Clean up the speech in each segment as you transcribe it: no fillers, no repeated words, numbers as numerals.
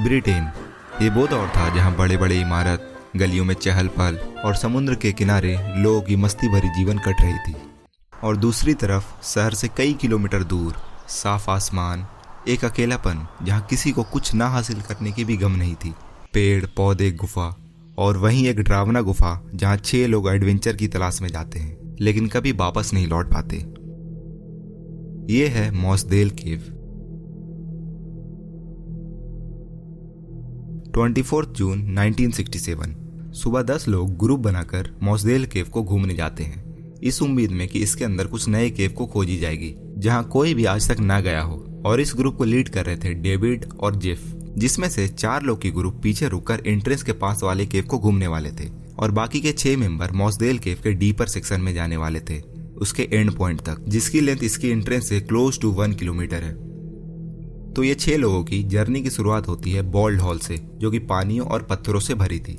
Britain ये वो दौर था जहाँ बड़े बड़े इमारत, गलियों में चहल पहल और समुद्र के किनारे लोगों की मस्ती भरी जीवन कट रही थी। और दूसरी तरफ शहर से कई किलोमीटर दूर साफ आसमान, एक अकेलापन जहाँ किसी को कुछ ना हासिल करने की भी गम नहीं थी। पेड़ पौधे, गुफा और वहीं एक डरावना गुफा जहाँ 6 लोग एडवेंचर की तलाश में जाते हैं लेकिन कभी वापस नहीं लौट पाते। ये है मोसदेल केव। 24 जून 1967 सुबह 10 लोग ग्रुप बनाकर मोसदेल केव को घूमने जाते हैं, इस उम्मीद में कि इसके अंदर कुछ नए केव को खोजी जाएगी जहां कोई भी आज तक ना गया हो। और इस ग्रुप को लीड कर रहे थे डेविड और जेफ, जिसमें से 4 लोग की ग्रुप पीछे रुककर एंट्रेंस के पास वाले केव को घूमने वाले थे और बाकी के 6 मेंबर मोसदेल केव के डीपर सेक्शन में जाने वाले थे, उसके एंड पॉइंट तक, जिसकी लेंथ इसकी एंट्रेंस से क्लोज टू 1 किलोमीटर है। तो ये 6 लोगों की जर्नी की शुरुआत होती है बोल्ड हॉल से, जो कि पानियों और पत्थरों से भरी थी।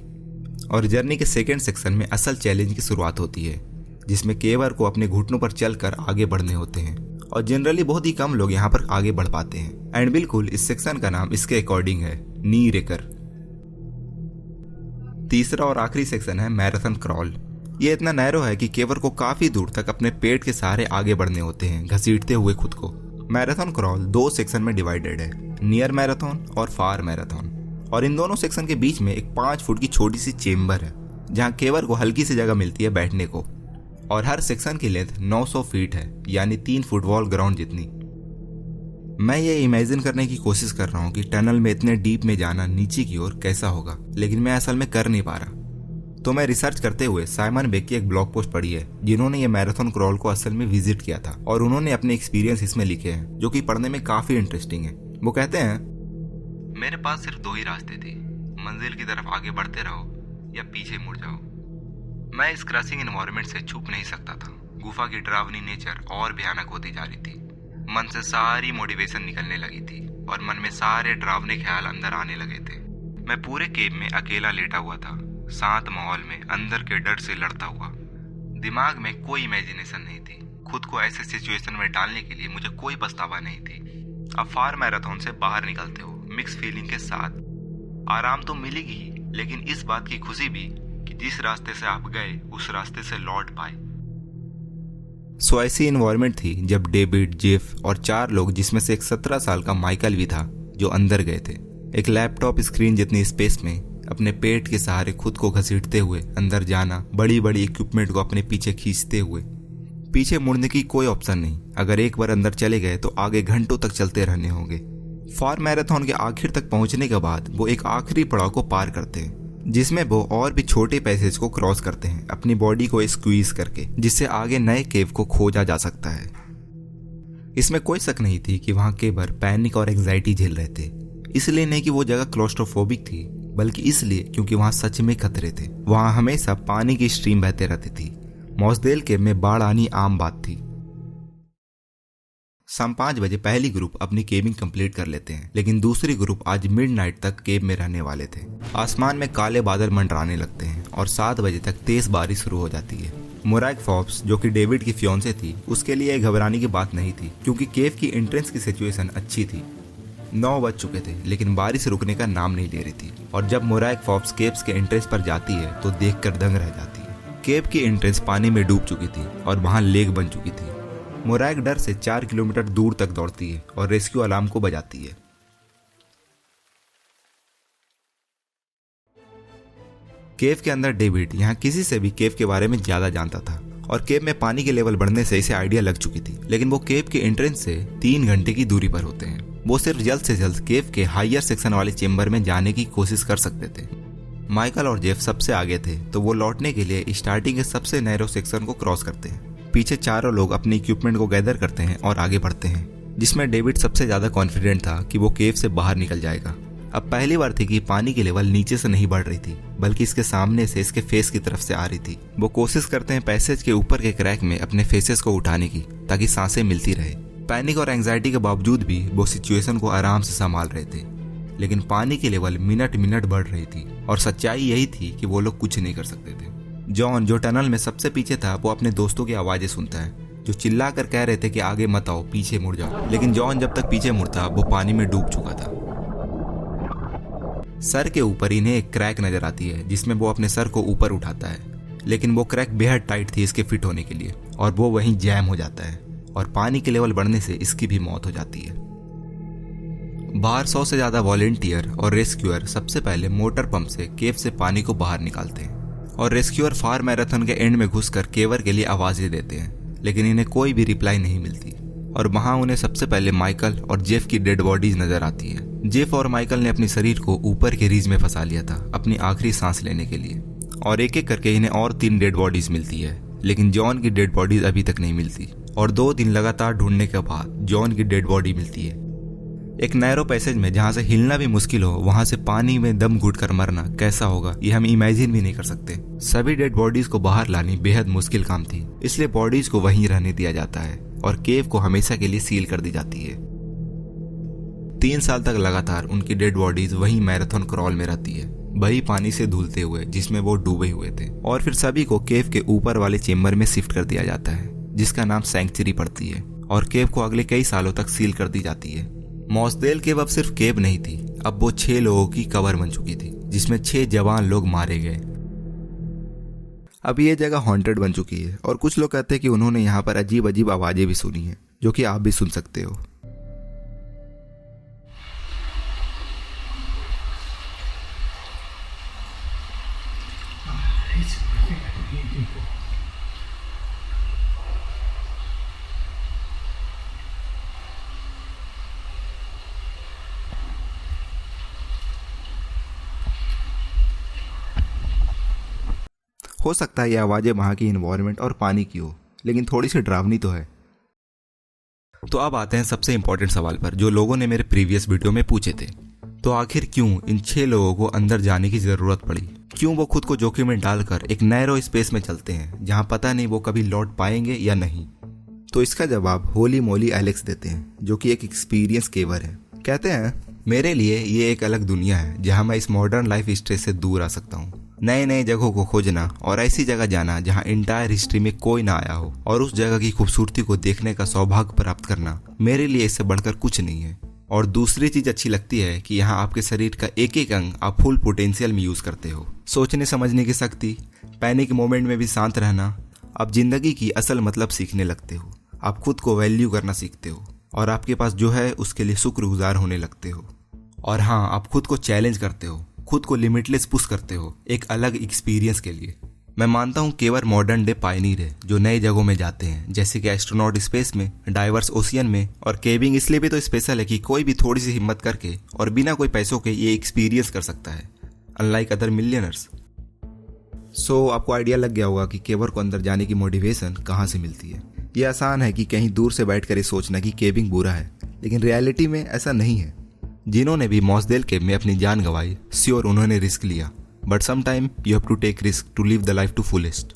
और जर्नी के सेकेंड सेक्शन में असल चैलेंज की शुरुआत होती है, जिसमें केवर को अपने घुटनों पर चलकर आगे बढ़ने होते हैं और जनरली बहुत ही कम लोग यहाँ पर आगे बढ़ पाते हैं। एंड बिल्कुल इस सेक्शन का नाम इसके अकॉर्डिंग है, नी रेकर। तीसरा और आखिरी सेक्शन है मैराथन क्रॉल। ये इतना नैरो है कि केवर को काफी दूर तक अपने पेट के सहारे आगे बढ़ने होते हैं, घसीटते हुए खुद को। मैराथन क्रॉल 2 सेक्शन में डिवाइडेड है, नियर मैराथन और फार मैराथन। और इन दोनों सेक्शन के बीच में एक 5 फुट की छोटी सी चेम्बर है जहां केवर को हल्की सी जगह मिलती है बैठने को। और हर सेक्शन की लेंथ 900 फीट है, यानी 3 फुटबॉल ग्राउंड जितनी। मैं ये इमेजिन करने की कोशिश कर रहा हूँ कि टनल में इतने डीप में जाना नीचे की ओर कैसा होगा, लेकिन मैं असल में कर नहीं पा रहा। तो मैं रिसर्च करते हुए साइमन बेक की एक ब्लॉग पोस्ट पढ़ी है, जिन्होंने ये मैराथन क्रॉल को असल में विजिट किया था और उन्होंने अपने एक्सपीरियंस इसमें लिखे हैं, जो कि पढ़ने में काफी इंटरेस्टिंग है। वो कहते हैं, मेरे पास सिर्फ 2 ही रास्ते थे, मंजिल की तरफ आगे बढ़ते रहो या पीछे मुड़ जाओ। मैं इस क्रशिंग एनवायरनमेंट से छुप नहीं सकता था। गुफा की डरावनी नेचर और भयानक होती जा रही थी। मन से सारी मोटिवेशन निकलने लगी थी और मन में सारे डरावने ख्याल अंदर आने लगे थे। मैं पूरे केव में अकेला लेटा हुआ था, शांत माहौल में अंदर के डर से लड़ता हुआ। दिमाग में कोई इमेजिनेशन नहीं थी। खुद को ऐसे सिचुएशन में डालने के लिए मुझे कोई पछतावा नहीं थी। अब फार मैराथन से बाहर निकलते हो मिक्स फीलिंग के साथ। आराम तो मिलेगी ही, लेकिन इस बात की खुशी भी कि जिस रास्ते से आप गए उस रास्ते से लौट पाए। सो ऐसी एनवायरनमेंट थी जब डेविड, जेफ और 4 लोग, जिसमें से एक 17 साल का माइकल भी था, जो अंदर गए थे। एक लैपटॉप स्क्रीन जितनी स्पेस में अपने पेट के सहारे खुद को घसीटते हुए अंदर जाना, बड़ी बड़ी इक्विपमेंट को अपने पीछे खींचते हुए। पीछे मुड़ने की कोई ऑप्शन नहीं। अगर एक बार अंदर चले गए तो आगे घंटों तक चलते रहने होंगे। फार मैराथन के आखिर तक पहुंचने के बाद वो एक आखिरी पड़ाव को पार करते हैं, जिसमें वो और भी छोटे पैसेज को क्रॉस करते हैं अपनी बॉडी को स्क्वीज करके, जिससे आगे नए केव को खोजा जा सकता है। इसमें कोई शक नहीं थी कि वहां केवर पैनिक और एंजाइटी झेल रहे थे। इसलिए नहीं कि वो जगह क्लोस्ट्रोफोबिक थी, बल्कि इसलिए क्योंकि वहां सच में खतरे थे। वहां हमेशा पानी की स्ट्रीम बहते रहती थी। मोसदेल केव में बाढ़ आनी आम बात थी। शाम 5 बजे पहली ग्रुप अपनी केविंग कंप्लीट कर लेते हैं, लेकिन दूसरी ग्रुप आज मिडनाइट तक केव में रहने वाले थे। आसमान में काले बादल मंडराने लगते हैं और 7 बजे तक तेज बारिश शुरू हो जाती है। मोराइक फॉब्स, जो कि डेविड की फियोंसे थी, उसके लिए घबराने की बात नहीं थी, क्योंकि केव की एंट्रेंस की सिचुएशन अच्छी थी। 9 बज चुके थे, लेकिन बारिश रुकने का नाम नहीं ले रही थी। और जब मोराइक फॉब्स केव्स के एंट्रेंस पर जाती है तो देखकर दंग रह जाती है। केव की एंट्रेंस पानी में डूब चुकी थी और वहां लेक बन चुकी थी। मोराइक डर से 4 किलोमीटर दूर तक दौड़ती है और रेस्क्यू अलार्म को बजाती है। केव के अंदर डेविड यहाँ किसी से भी केव के बारे में ज्यादा जानता था और केव में पानी के लेवल बढ़ने से इसे आइडिया लग चुकी थी, लेकिन वो केव के एंट्रेंस से 3 घंटे की दूरी पर होते हैं। वो सिर्फ जल्द से जल्द केव के हायर सेक्शन वाले चेंबर में जाने की कोशिश कर सकते थे। माइकल और जेफ सबसे आगे थे, तो वो लौटने के लिए स्टार्टिंग के सबसे नैरो सेक्शन को क्रॉस करते हैं। पीछे 4 लोग अपने इक्विपमेंट को गैदर करते हैं और आगे बढ़ते हैं, जिसमें डेविड सबसे ज्यादा कॉन्फिडेंट था कि वो केव से बाहर निकल जाएगा। अब पहली बार थी कि पानी की लेवल नीचे से नहीं बढ़ रही थी, बल्कि इसके सामने से, इसके फेस की तरफ से आ रही थी। वो कोशिश करते हैं पैसेज के ऊपर के क्रैक में अपने फेसेस को उठाने की, ताकि सांसें मिलती रहे। पैनिक और एंजाइटी के बावजूद भी वो सिचुएशन को आराम से संभाल रहे थे, लेकिन पानी की लेवल मिनट मिनट बढ़ रही थी और सच्चाई यही थी कि वो लोग कुछ नहीं कर सकते थे। जॉन, जो टनल में सबसे पीछे था, वो अपने दोस्तों की आवाजें सुनता है, जो चिल्ला कर कह रहे थे कि आगे मत आओ, पीछे मुड़ जाओ। लेकिन जॉन जब तक पीछे मुड़ता, वो पानी में डूब चुका था। सर के ऊपर इन्हें एक क्रैक नजर आती है जिसमें वो अपने सर को ऊपर उठाता है, लेकिन वो क्रैक बेहद टाइट थी इसके फिट होने के लिए और वो वहीं जैम हो जाता है और पानी के लेवल बढ़ने से इसकी भी मौत हो जाती है। बाहर 100 से ज्यादा वॉलेंटियर और रेस्क्यूअर सबसे पहले मोटर पंप से केव से पानी को बाहर निकालते हैं और रेस्क्यूअर फार मैराथन के एंड में घुसकर केवर के लिए आवाजें देते हैं, लेकिन इन्हें कोई भी रिप्लाई नहीं मिलती और वहां उन्हें सबसे पहले माइकल और जेफ की डेड बॉडीज नजर आती है। जेफ और माइकल ने अपने शरीर को ऊपर के रीज में फंसा लिया था अपनी आखिरी सांस लेने के लिए और एक एक करके इन्हें और 3 डेड बॉडीज मिलती है, लेकिन जॉन की डेड बॉडीज अभी तक नहीं मिलती और 2 दिन लगातार ढूंढने के बाद जॉन की डेड बॉडी मिलती है। एक नैरो पैसेज में जहां से हिलना भी मुश्किल हो वहां से पानी में दम घुटकर मरना कैसा होगा ये हम इमेजिन भी नहीं कर सकते। सभी डेड बॉडीज को बाहर लानी बेहद मुश्किल काम थी, इसलिए बॉडीज को वहीं रहने दिया जाता है और केव को हमेशा के लिए सील कर दी जाती है। 3 साल तक लगातार उनकी डेड बॉडीज वहीं मैराथन क्रॉल में रहती है, वही पानी से धुलते हुए जिसमें वो डूबे हुए थे और फिर सभी को केव के ऊपर वाले चेम्बर में शिफ्ट कर दिया जाता है जिसका नाम सैंक्चुरी पड़ती है और केव को अगले कई सालों तक सील कर दी जाती है। मॉसदेल केव अब सिर्फ केव नहीं थी, अब वो 6 लोगों की कबर बन चुकी थी जिसमें 6 जवान लोग मारे गए। अब ये जगह हॉन्टेड बन चुकी है और कुछ लोग कहते हैं कि उन्होंने यहाँ पर अजीब अजीब आवाजें भी सुनी है जो कि आप भी सुन सकते हो। हो सकता है ये आवाजें वहां की इन्वायरमेंट और पानी की हो, लेकिन थोड़ी सी डरावनी तो है। तो अब आते हैं सबसे इंपॉर्टेंट सवाल पर जो लोगों ने मेरे प्रीवियस वीडियो में पूछे थे। तो आखिर क्यों इन 6 लोगों को अंदर जाने की जरूरत पड़ी? क्यों वो खुद को जोखिम में डालकर एक नैरो स्पेस में चलते हैं जहां पता नहीं वो कभी लौट पाएंगे या नहीं? तो इसका जवाब होली मोली एलेक्स देते हैं जो कि एक एक्सपीरियंस केवर है। कहते हैं, मेरे लिए ये एक अलग दुनिया है जहां मैं इस मॉडर्न लाइफ स्ट्रेस से दूर आ सकता हूँ। नए नए जगहों को खोजना और ऐसी जगह जाना जहां इंटायर हिस्ट्री में कोई ना आया हो और उस जगह की खूबसूरती को देखने का सौभाग्य प्राप्त करना मेरे लिए इससे बढ़कर कुछ नहीं है। और दूसरी चीज अच्छी लगती है कि यहाँ आपके शरीर का एक एक अंग आप फुल पोटेंशियल में यूज करते हो। सोचने समझने की शक्ति, पैनिक मोमेंट में भी शांत रहना, आप जिंदगी की असल मतलब सीखने लगते हो। आप खुद को वैल्यू करना सीखते हो और आपके पास जो है उसके लिए शुक्रगुजार होने लगते हो। और हाँ, आप खुद को चैलेंज करते हो, खुद को लिमिटलेस पुश करते हो एक अलग एक्सपीरियंस के लिए। मैं मानता हूँ केवर मॉडर्न डे पायनियर है जो नई जगहों में जाते हैं, जैसे कि एस्ट्रोनॉट स्पेस में, डाइवर्स ओशियन में। और केविंग इसलिए भी तो स्पेशल है कि कोई भी थोड़ी सी हिम्मत करके और बिना कोई पैसों के ये एक्सपीरियंस कर सकता है, अनलाइक अदर मिलियनर्स। सो आपको आइडिया लग गया होगा कि केवर को अंदर जाने की मोटिवेशन कहाँ से मिलती है। ये आसान है कि कहीं दूर से बैठ कर ये सोचना कि केविंग बुरा है, लेकिन रियलिटी में ऐसा नहीं है। जिन्होंने भी मॉसदेल केव में अपनी जान गंवाई, श्योर उन्होंने रिस्क लिया, but some time you have to take risk to live the life to fullest.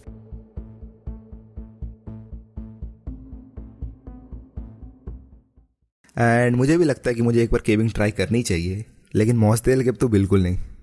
And मुझे भी लगता है कि मुझे एक बार केविंग ट्राई करनी चाहिए, लेकिन मॉसदेल केव तो बिल्कुल नहीं।